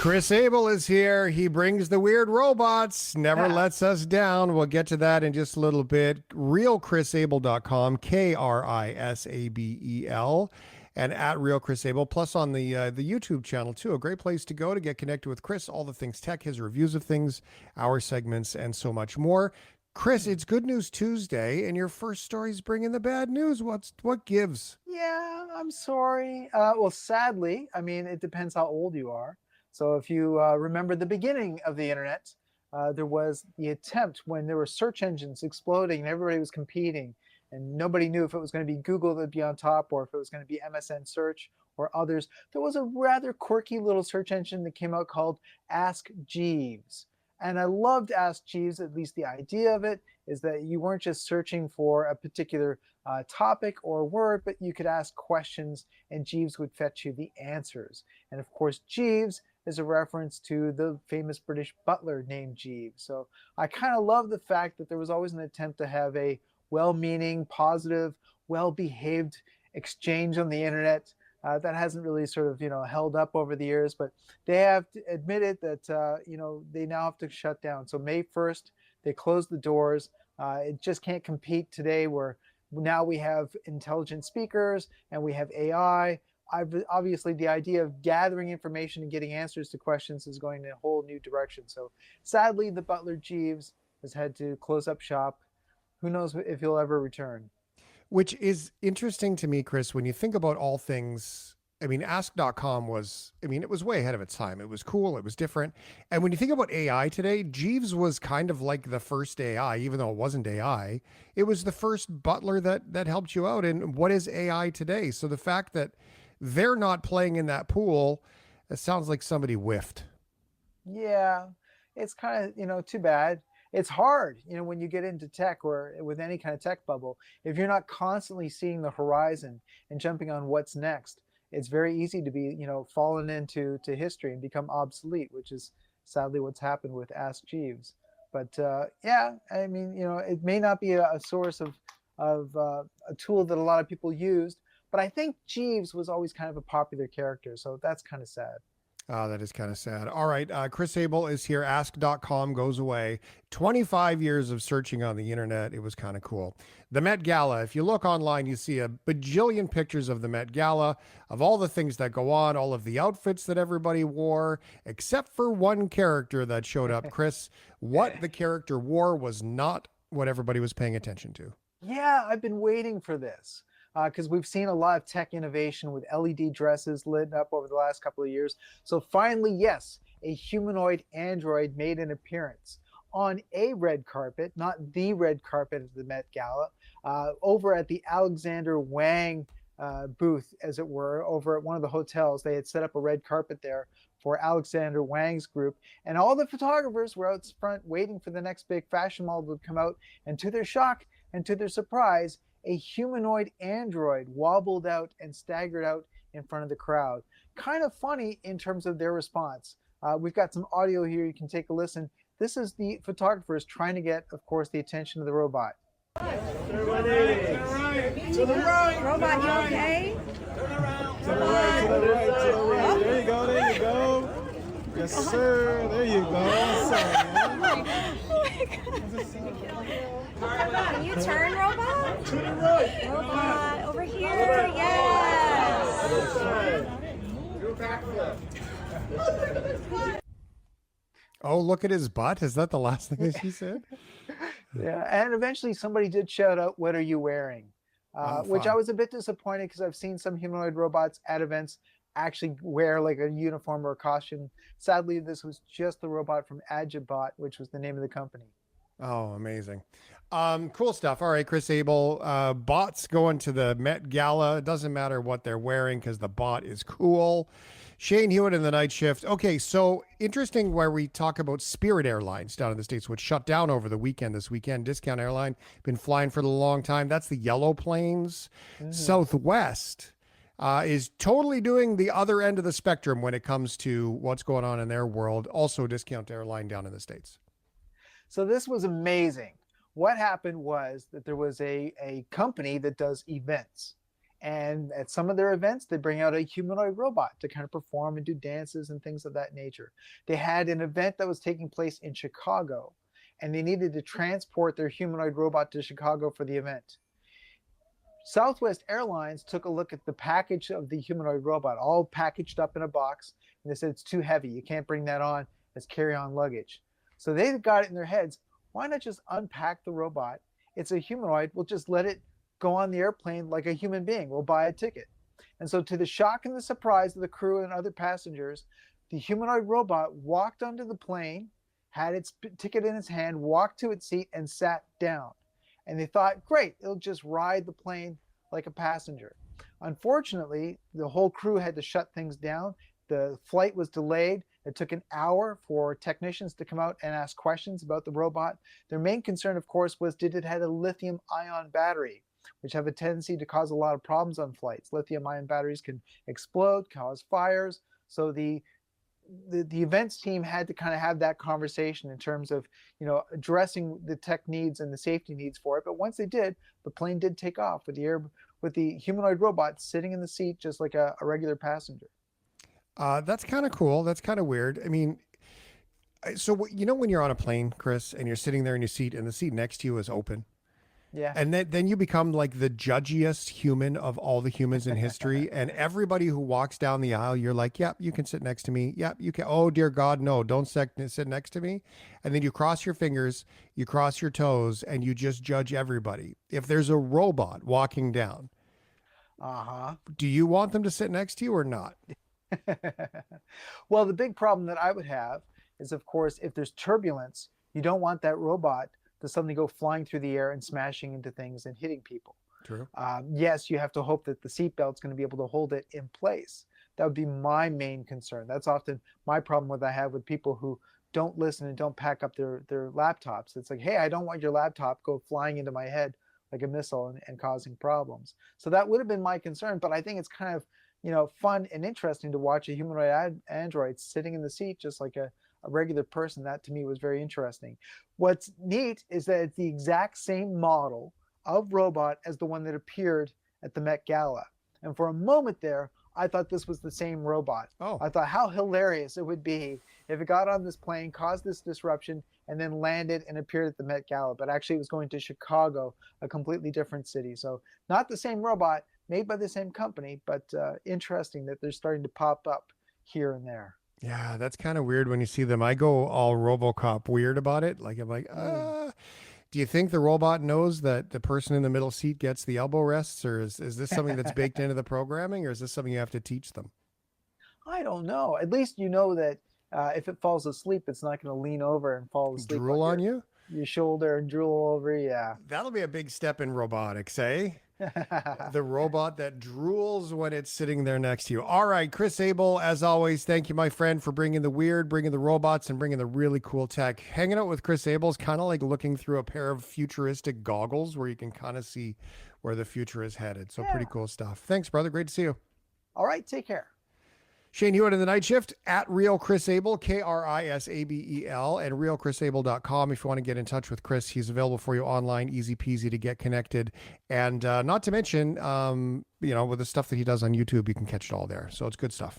Chris Abel is here. He brings the weird robots, never lets us down. We'll get to that in just a little bit. RealChrisAbel.com, KRISABEL, and at Real Chris Abel, plus on the YouTube channel too. A great place to go to get connected with Chris, all the things tech, his reviews of things, our segments, and so much more. Chris, it's Good News Tuesday, and your first story is bringing the bad news. What gives? Yeah, I'm sorry. Well, sadly, I mean, it depends how old you are. So if you remember the beginning of the internet, there was the attempt when there were search engines exploding and everybody was competing, and nobody knew if it was going to be Google that would be on top or if it was going to be MSN Search or others. There was a rather quirky little search engine that came out called Ask Jeeves. And I loved Ask Jeeves, at least the idea of it is that you weren't just searching for a particular topic or word, but you could ask questions and Jeeves would fetch you the answers. And of course, Jeeves is a reference to the famous British butler named Jeeves. So I kind of love the fact that there was always an attempt to have a well-meaning, positive, well-behaved exchange on the internet. That hasn't really sort of, held up over the years, but they have admitted that, they now have to shut down. So May 1st, they closed the doors. It just can't compete today where now we have intelligent speakers and we have AI. Obviously, the idea of gathering information and getting answers to questions is going in a whole new direction. So sadly, the butler Jeeves has had to close up shop. Who knows if he'll ever return? Which is interesting to me, Chris, when you think about all things. I mean, ask.com was, it was way ahead of its time. It was cool. It was different. And when you think about AI today, Jeeves was kind of like the first AI, even though it wasn't AI. It was the first butler that helped you out. And what is AI today? So the fact that they're not playing in that pool, it sounds like somebody whiffed. Yeah, it's kind of, too bad. It's hard, when you get into tech or with any kind of tech bubble, if you're not constantly seeing the horizon and jumping on what's next, it's very easy to be, fallen into history and become obsolete, which is sadly what's happened with Ask Jeeves. But yeah, I mean, it may not be a source of a tool that a lot of people used, but I think Jeeves was always kind of a popular character, so that's kind of sad. Oh, that is kind of sad. All right. Chris Abel is here. Ask.com goes away. 25 years of searching on the internet. It was kind of cool. The Met Gala. If you look online, you see a bajillion pictures of the Met Gala, of all the things that go on, all of the outfits that everybody wore, except for one character that showed up. Chris, what the character wore was not what everybody was paying attention to. Yeah, I've been waiting for this because we've seen a lot of tech innovation with LED dresses lit up over the last couple of years. So finally, yes, a humanoid android made an appearance on a red carpet, not the red carpet of the Met Gala, over at the Alexander Wang booth, as it were, over at one of the hotels. They had set up a red carpet there for Alexander Wang's group. And all the photographers were out front waiting for the next big fashion model to come out. And to their shock and to their surprise, a humanoid android wobbled out and staggered out in front of the crowd. Kind of funny in terms of their response. We've got some audio here. You can take a listen. This is the photographers trying to get, of course, the attention of the robot. Robot, you okay? Turn around. To the right, to the right, to the right. There you go, there you go. Yes, sir. There you go. Oh my God. Can you turn, robot? To the right. Robot, over here. Yes. Other side. Do a backflip. Oh, look at his butt. Is that the last thing that she said? Yeah, and eventually somebody did shout out, "What are you wearing?" Which I was a bit disappointed because I've seen some humanoid robots at events actually wear like a uniform or a costume. Sadly, this was just the robot from Agibot, which was the name of the company. Oh, amazing. Cool stuff. All right, Chris Abel. Bots going to the Met Gala. It doesn't matter what they're wearing because the bot is cool. Shane Hewitt in the night shift. Okay, so interesting where we talk about Spirit Airlines down in the States, which shut down over the weekend this weekend. Discount airline, been flying for a long time. That's the yellow planes. Southwest is totally doing the other end of the spectrum when it comes to what's going on in their world. Also a discount airline down in the States. So this was amazing. What happened was that there was a company that does events. And at some of their events, they bring out a humanoid robot to kind of perform and do dances and things of that nature. They had an event that was taking place in Chicago, and they needed to transport their humanoid robot to Chicago for the event. Southwest Airlines took a look at the package of the humanoid robot, all packaged up in a box, and they said it's too heavy. You can't bring that on as carry-on luggage. So they got it in their heads, why not just unpack the robot? It's a humanoid. We'll just let it go on the airplane like a human being. We'll buy a ticket. And so, to the shock and the surprise of the crew and other passengers, the humanoid robot walked onto the plane, had its ticket in its hand, walked to its seat, and sat down. And they thought, great, it'll just ride the plane like a passenger. Unfortunately, the whole crew had to shut things down. The flight was delayed. It took an hour for technicians to come out and ask questions about the robot. Their main concern, of course, was did it have a lithium-ion battery, which have a tendency to cause a lot of problems on flights. Lithium-ion batteries can explode, cause fires. So the events team had to kind of have that conversation in terms of, addressing the tech needs and the safety needs for it. But once they did, the plane did take off with the humanoid robot sitting in the seat just like a regular passenger. That's kind of cool. That's kind of weird. I mean, so when you're on a plane, Chris, and you're sitting there in your seat, and the seat next to you is open. Yeah. And then you become like the judgiest human of all the humans in history. And everybody who walks down the aisle, you're like, yep, you can sit next to me. Yep, you can. Oh, dear God, no, don't sit next to me. And then you cross your fingers, you cross your toes, and you just judge everybody. If there's a robot walking down, do you want them to sit next to you or not? Well, the big problem that I would have is, of course, if there's turbulence, you don't want that robot to suddenly go flying through the air and smashing into things and hitting people. True. Yes, you have to hope that the seatbelt's going to be able to hold it in place. That would be my main concern. That's often my problem that I have with people who don't listen and don't pack up their laptops. It's like, hey, I don't want your laptop go flying into my head like a missile and causing problems. So that would have been my concern. But I think it's kind of fun and interesting to watch a humanoid android sitting in the seat just like a regular person. That to me was very interesting. What's neat is that it's the exact same model of robot as the one that appeared at the Met Gala. And for a moment there, I thought this was the same robot. Oh. I thought how hilarious it would be if it got on this plane, caused this disruption, and then landed and appeared at the Met Gala. But actually it was going to Chicago, a completely different city. So not the same robot, made by the same company, but interesting that they're starting to pop up here and there. Yeah, that's kind of weird when you see them. I go all RoboCop weird about it. Like, I'm like, do you think the robot knows that the person in the middle seat gets the elbow rests, or is this something that's baked into the programming, or is this something you have to teach them? I don't know. At least you know that if it falls asleep, it's not going to lean over and fall asleep. Drool on you? Your shoulder and drool over, yeah. That'll be a big step in robotics, eh? The robot that drools when it's sitting there next to you. All right, Chris Abel, as always, thank you, my friend, for bringing the weird, bringing the robots, and bringing the really cool tech. Hanging out with Chris Abel is kind of like looking through a pair of futuristic goggles where you can kind of see where the future is headed. So pretty cool stuff. Thanks, brother. Great to see you. All right, take care. Shane Hewitt in the Night Shift at Real Chris Abel, KRISABEL, and realchrisabel.com. If you want to get in touch with Chris, he's available for you online, easy peasy to get connected. And not to mention, with the stuff that he does on YouTube, you can catch it all there. So it's good stuff.